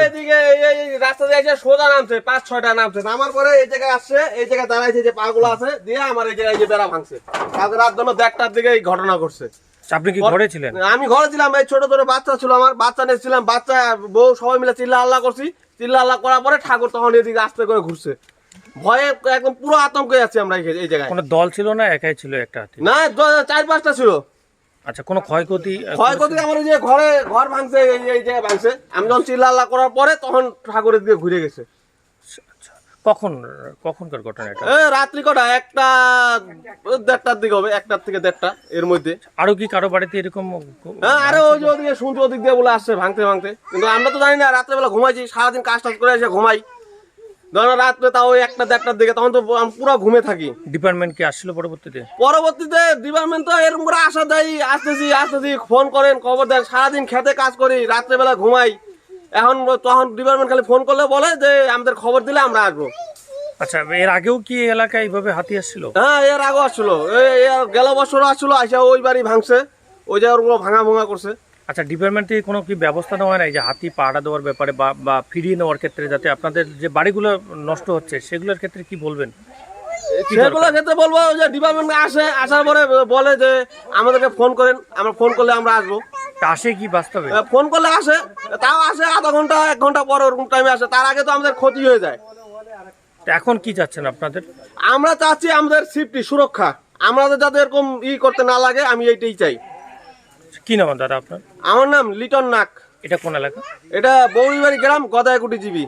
এদিকে এই রাস্তা দিয়ে এসে সোজা নামছে 5-6টা নামছে নামার পরে এই জায়গায় আসছে এই জায়গায় দাঁড়াইছে যে পাগুলো আছে দিয়ে আমার এই জায়গায় যে বেড়া ভাঙছে কালকে রাত জন্য 1টার দিকে এই ঘটনা করছে। আপনি কি ঘরে ছিলেন? আমি ঘরে ছিলাম, এই ছোট ছোট বাচ্চা ছিল আমার, বাচ্চা নিয়েছিলাম, বাচ্চা বউ সবাই মিলে চিল্লা আল্লাহ করছি। চিল্লা আল্লাহ করার পরে ঠাকুর তখন এদিকে আস্তে করে ঘুরছে, ভয়ে একদম পুরো আতঙ্কে আছি আমরা এই জায়গায়। কোনো দল ছিল না একাই ছিল একটা হাতি? না 4-5টা ছিল। আচ্ছা, কোনো ক্ষয়ক্ষতি? ক্ষয়ক্ষতি আমার এই যে ঘর ভাঙছে, এই জায়গায় ভাঙছে। আমি যখন চিল্লা আল্লাহ করার পরে তখন ঠাকুরের দিকে ঘুরে গেছে। কখনকার ঘটনা এটা? রাত্রি কটা 1টার দিকে হবে, 1টার থেকে 1:30 এর মধ্যে। আরো কি কারো বাড়িতে এরকম? হ্যাঁ, আরে ওই যে ওদিকে শুনছি ওদিক দিয়ে বলে আসছে ভাঙতে ভাঙতে, কিন্তু আমরা তো জানি না। রাত্রেবেলা ঘুমাইছি, সারাদিন কাজ টাজ করে এসে ঘুমাই। ধরো রাত্রে তাও 1টা-1:30 দিকে, তখন তো পুরো ঘুমে থাকি। ডিপার্টমেন্ট কি আসছিল পরবর্তীতে? ডিপার্টমেন্ট তো এরকম করে আসা দেয়, আসতেছি ফোন করেন, খবর দেন। সারাদিন খেতে কাজ করি, রাত্রেবেলা ঘুমাই। তখন ডিপার্টমেন্ট খালি ফোন করলে বলে যে আমাদের খবর দিলে আমরা আসবো। আচ্ছা, এর আগেও কি এই এলাকায় এইভাবে হাতি আসছিল? হ্যাঁ, এর আগে আসছিল, গেল বছর আসছিল, আসা ওই বাড়ি ভাঙছে, ওই জায়গাগুলো ভাঙা করছে। আচ্ছা, ডিপার্টমেন্ট থেকে কোনো কি ব্যবস্থা নেওয়া হয় না, এই যে হাতি পাহারা দেওয়ার ব্যাপারে বা ফিরিয়ে নেওয়ার ক্ষেত্রে, যাতে আপনাদের যে বাড়িগুলো নষ্ট হচ্ছে সেগুলোর ক্ষেত্রে কি বলবেন? সেগুলোর ক্ষেত্রে বলবো যে ডিপার্টমেন্ট আসার পরে বলে যে আমাদেরকে ফোন করেন, আমরা ফোন করলে আমরা আসবো। আসে কি বাস্তবে? ফোন করলে আসে, তাও আসে আধা ঘন্টা 1 ঘন্টা পর ওরকম টাইমে আসে। তার আগে তো আমাদের ক্ষতি হয়ে যায়। এখন কি চাচ্ছেন আপনাদের? আমরা চাচ্ছি আমাদের সেফটি, সুরক্ষা, আমাদের যাতে এরকম করতে না লাগে, আমি এইটাই চাই। কি নাম দাদা আপনার? আমার নাম লিটন নাক। এটা কোন এলাকা? এটা বৌরিবাড়ি গ্রাম, গদাইকুটি জিবি।